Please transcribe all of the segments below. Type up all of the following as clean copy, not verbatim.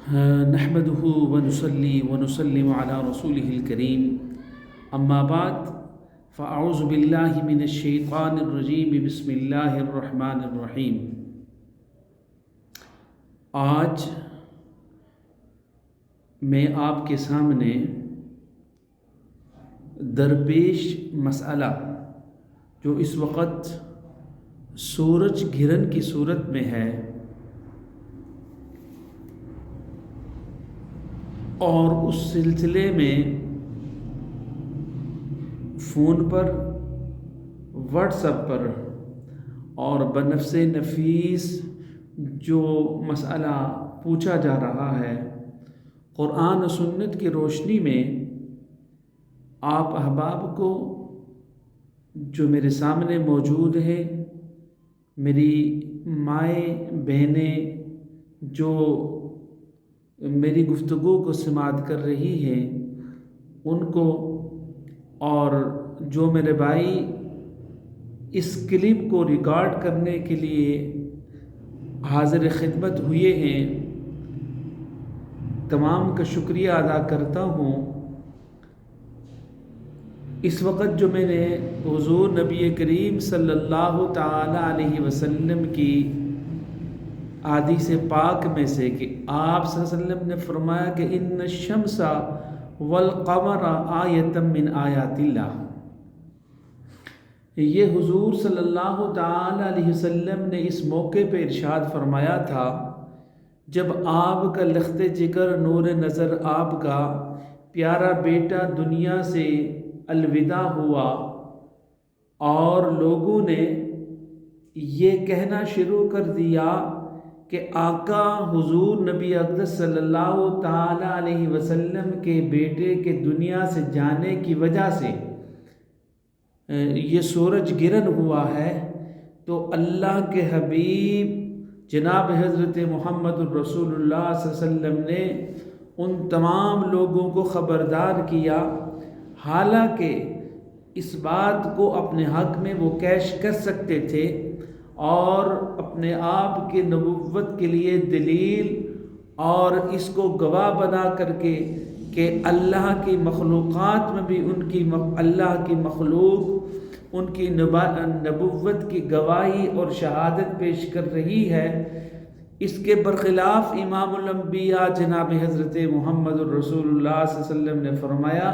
نحمده ونصلي ونسلم على رسوله الكريم اما بعد فاعوذ بالله من الشیطان الرجیم بسم اللہ الرحمن الرحیم۔ آج میں آپ کے سامنے درپیش مسئلہ جو اس وقت سورج گرہن کی صورت میں ہے اور اس سلسلے میں فون پر، واٹس ایپ پر اور بنفس نفیس جو مسئلہ پوچھا جا رہا ہے، قرآن و سنت کی روشنی میں آپ احباب کو جو میرے سامنے موجود ہے، میری مائیں بہنیں جو میری گفتگو کو سماعت کر رہی ہیں ان کو، اور جو میرے بھائی اس کلپ کو ریکارڈ کرنے کے لیے حاضر خدمت ہوئے ہیں، تمام کا شکریہ ادا کرتا ہوں۔ اس وقت جو میں نے حضور نبی کریم صلی اللہ تعالی علیہ وسلم کی حدیث پاک میں سے کہ آپ صلی اللہ علیہ وسلم نے فرمایا کہ ان الشمس والقمر آیۃ من آیات اللہ، یہ حضور صلی اللہ تعالی علیہ وسلم نے اس موقع پہ ارشاد فرمایا تھا جب آپ کا لخت جگر نور نظر آپ کا پیارا بیٹا دنیا سے الوداع ہوا اور لوگوں نے یہ کہنا شروع کر دیا کہ آقا حضور نبی اقدس صلی اللہ تعالی علیہ وسلم کے بیٹے کے دنیا سے جانے کی وجہ سے یہ سورج گرہن ہوا ہے، تو اللہ کے حبیب جناب حضرت محمد الرسول اللہ صلی اللہ علیہ وسلم نے ان تمام لوگوں کو خبردار کیا، حالانکہ اس بات کو اپنے حق میں وہ کیش کر سکتے تھے اور اپنے آپ کی نبوت کے لیے دلیل اور اس کو گواہ بنا کر کے کہ اللہ کی مخلوقات میں بھی اللہ کی مخلوق ان کی نبوت کی گواہی اور شہادت پیش کر رہی ہے۔ اس کے برخلاف امام الانبیاء جناب حضرت محمد الرسول اللہ صلی اللہ علیہ وسلم نے فرمایا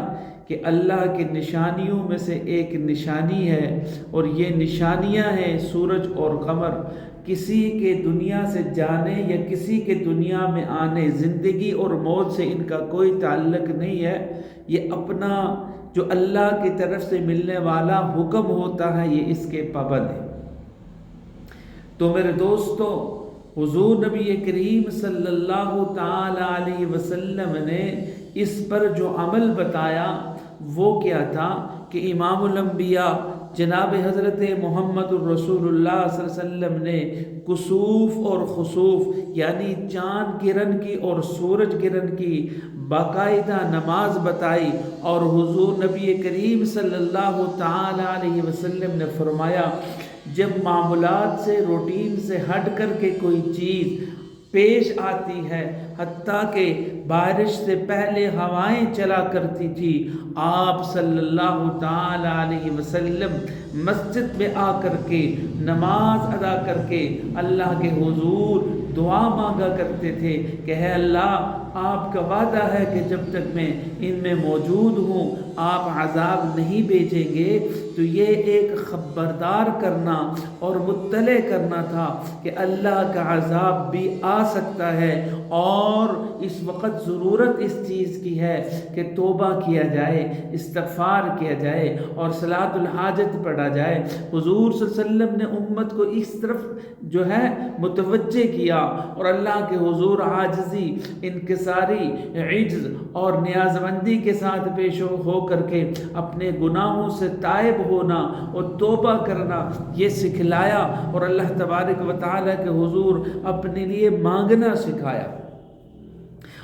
کہ اللہ کی نشانیوں میں سے ایک نشانی ہے، اور یہ نشانیاں ہیں سورج اور قمر۔ کسی کے دنیا سے جانے یا کسی کے دنیا میں آنے، زندگی اور موت سے ان کا کوئی تعلق نہیں ہے، یہ اپنا جو اللہ کی طرف سے ملنے والا حکم ہوتا ہے یہ اس کے پابند ہے۔ تو میرے دوستو، حضور نبی کریم صلی اللہ تعالی علیہ وسلم نے اس پر جو عمل بتایا وہ کیا تھا کہ امام الانبیاء جناب حضرت محمد الرسول اللہ صلی اللہ علیہ وسلم نے کسوف اور خسوف یعنی چاند گرہن کی اور سورج گرہن کی باقاعدہ نماز بتائی، اور حضور نبی کریم صلی اللہ تعالی علیہ وسلم نے فرمایا جب معمولات سے، روٹین سے ہٹ کر کے کوئی چیز پیش آتی ہے، حتیٰ کہ بارش سے پہلے ہوائیں چلا کرتی تھی، آپ صلی اللہ تعالی علیہ وسلم مسجد میں آ کر کے نماز ادا کر کے اللہ کے حضور دعا مانگا کرتے تھے کہ اے اللہ، آپ کا وعدہ ہے کہ جب تک میں ان میں موجود ہوں آپ عذاب نہیں بھیجیں گے۔ تو یہ ایک خبردار کرنا اور مطلع کرنا تھا کہ اللہ کا عذاب بھی آ سکتا ہے، اور اس وقت ضرورت اس چیز کی ہے کہ توبہ کیا جائے، استغفار کیا جائے اور صلاۃ الحاجت پڑھا جائے۔ حضور صلی اللہ علیہ وسلم نے امت کو اس طرف جو ہے متوجہ کیا، اور اللہ کے حضور عاجزی، انکساری، عجز اور نیازمندی کے ساتھ پیش ہو کر کے اپنے گناہوں سے تائب ہونا اور توبہ کرنا یہ سکھلایا، اور اللہ تبارک و تعالیٰ کے حضور اپنے لیے مانگنا سکھایا۔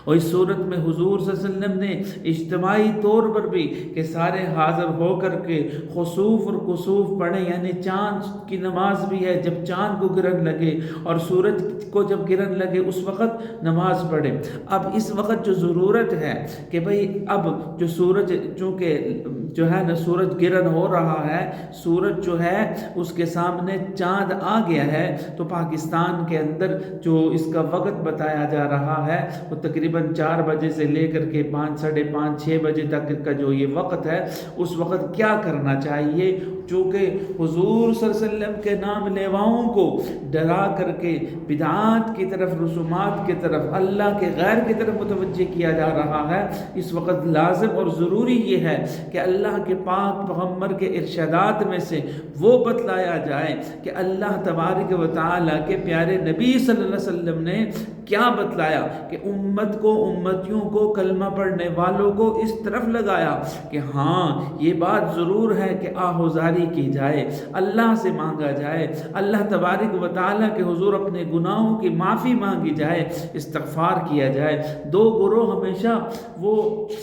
اور اس صورت میں حضور صلی اللہ علیہ وسلم نے اجتماعی طور پر بھی کہ سارے حاضر ہو کر کے خسوف اور کسوف پڑھیں، یعنی چاند کی نماز بھی ہے جب چاند کو گرہن لگے اور سورج کو جب گرہن لگے اس وقت نماز پڑھے۔ اب اس وقت جو ضرورت ہے کہ بھئی اب جو سورج چونکہ جو ہے نا سورج گرہن ہو رہا ہے، سورج جو ہے اس کے سامنے چاند آ گیا ہے، تو پاکستان کے اندر جو اس کا وقت بتایا جا رہا ہے وہ تقریباً 4 بجے سے لے کر کے 5، 5:30، 6 بجے تک کا جو یہ وقت ہے، اس وقت کیا کرنا چاہیے؟ چونکہ حضور صلی اللہ علیہ وسلم کے نام لیواؤں کو ڈرا کر کے بدعات کی طرف، رسومات کی طرف، اللہ کے غیر کی طرف متوجہ کیا جا رہا ہے، اس وقت لازم اور ضروری یہ ہے کہ اللہ کے پاک پیغمبر کے ارشادات میں سے وہ بتلایا جائے کہ اللہ تبارک و تعالیٰ کے پیارے نبی صلی اللہ علیہ وسلم نے کیا بتلایا کہ امت کو، امتیوں کو، کلمہ پڑھنے والوں کو اس طرف لگایا کہ ہاں یہ بات ضرور ہے کہ آہوزاری کی جائے، اللہ سے مانگا جائے، اللہ تبارک و تعالیٰ کے حضور اپنے گناہوں کی معافی مانگی جائے، استغفار کیا جائے۔ 2 گروہ ہمیشہ وہ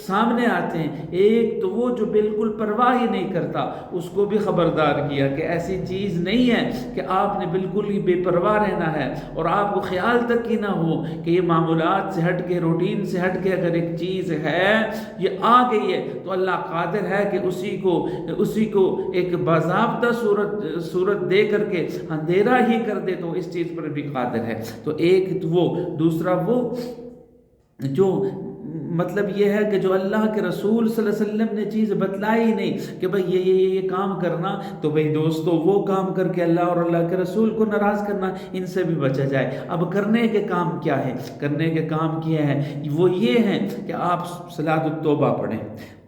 سامنے آتے ہیں، ایک تو وہ جو بالکل پرواہ ہی نہیں کرتا، اس کو بھی خبردار کیا کہ ایسی چیز نہیں ہے کہ آپ نے بالکل ہی بے پرواہ رہنا ہے اور آپ کو خیال تک ہی نہ ہو کہ یہ معمولات سے ہٹ کے، روٹین سے ہٹ کے اگر ایک چیز ہے یہ آ گئی ہے تو اللہ قادر ہے کہ اسی کو ایک باضابطہ صورت دے کر کے اندھیرا ہی کر دے، تو اس چیز پر بھی قادر ہے۔ تو ایک وہ، دوسرا وہ جو مطلب یہ ہے کہ جو اللہ کے رسول صلی اللہ علیہ وسلم نے چیز بتلائی نہیں کہ بھئی یہ کام کرنا، تو بھئی دوستو وہ کام کر کے اللہ اور اللہ کے رسول کو ناراض کرنا، ان سے بھی بچا جائے۔ اب کرنے کے کام کیا ہے؟ کرنے کے کام کیا ہے؟ وہ یہ ہیں کہ آپ صلاۃ التوبہ پڑھیں،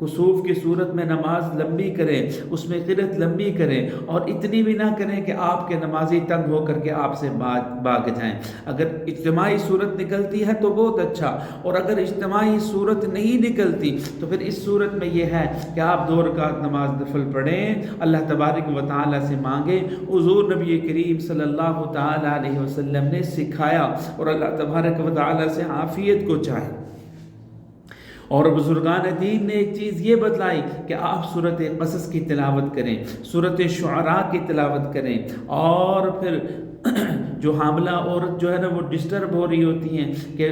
کسوف کی صورت میں نماز لمبی کریں، اس میں قرأت لمبی کریں، اور اتنی بھی نہ کریں کہ آپ کے نمازی تنگ ہو کر کے آپ سے بھاگ جائیں۔ اگر اجتماعی صورت نکلتی ہے تو بہت اچھا، اور اگر اجتماعی صورت نہیں نکلتی تو پھر اس صورت میں یہ ہے کہ آپ 2 رکعت نماز نفل پڑھیں، اللہ تبارک و تعالیٰ سے مانگیں، حضور نبی کریم صلی اللہ تعالیٰ علیہ وسلم نے سکھایا، اور اللہ تبارک و تعالیٰ سے عافیت کو چاہیں۔ اور بزرگان دین نے ایک چیز یہ بتلائی کہ آپ سورۃ قصص کی تلاوت کریں، سورۃ شعراء کی تلاوت کریں، اور پھر جو حاملہ عورت جو ہے نا وہ ڈسٹرب ہو رہی ہوتی ہیں کہ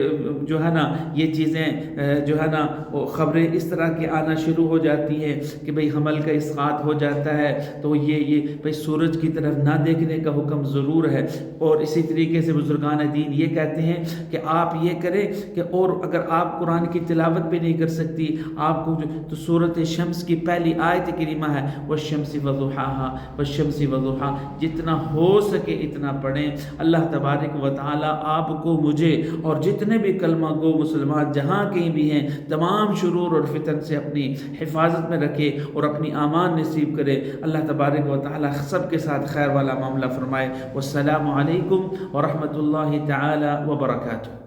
جو ہے نا یہ چیزیں جو ہے نا وہ خبریں اس طرح کی آنا شروع ہو جاتی ہیں کہ بھئی حمل کا اسقاط ہو جاتا ہے، تو یہ بھئی سورج کی طرف نہ دیکھنے کا حکم ضرور ہے۔ اور اسی طریقے سے بزرگان دین یہ کہتے ہیں کہ آپ یہ کریں کہ اور اگر آپ قرآن کی تلاوت بھی نہیں کر سکتی آپ کو تو سورۃ شمس کی پہلی آیت کریمہ ہے والشمس وضحاها والشمس وضحاها، جتنا ہو سکے اتنا پڑھیں۔ اللہ تبارک و تعالی آپ کو، مجھے اور جتنے بھی کلمہ گو مسلمان جہاں کہیں بھی ہیں تمام شرور اور فتن سے اپنی حفاظت میں رکھے اور اپنی امان نصیب کرے۔ اللہ تبارک و تعالی سب کے ساتھ خیر والا معاملہ فرمائے۔ والسلام علیکم ورحمۃ اللہ تعالی وبرکاتہ۔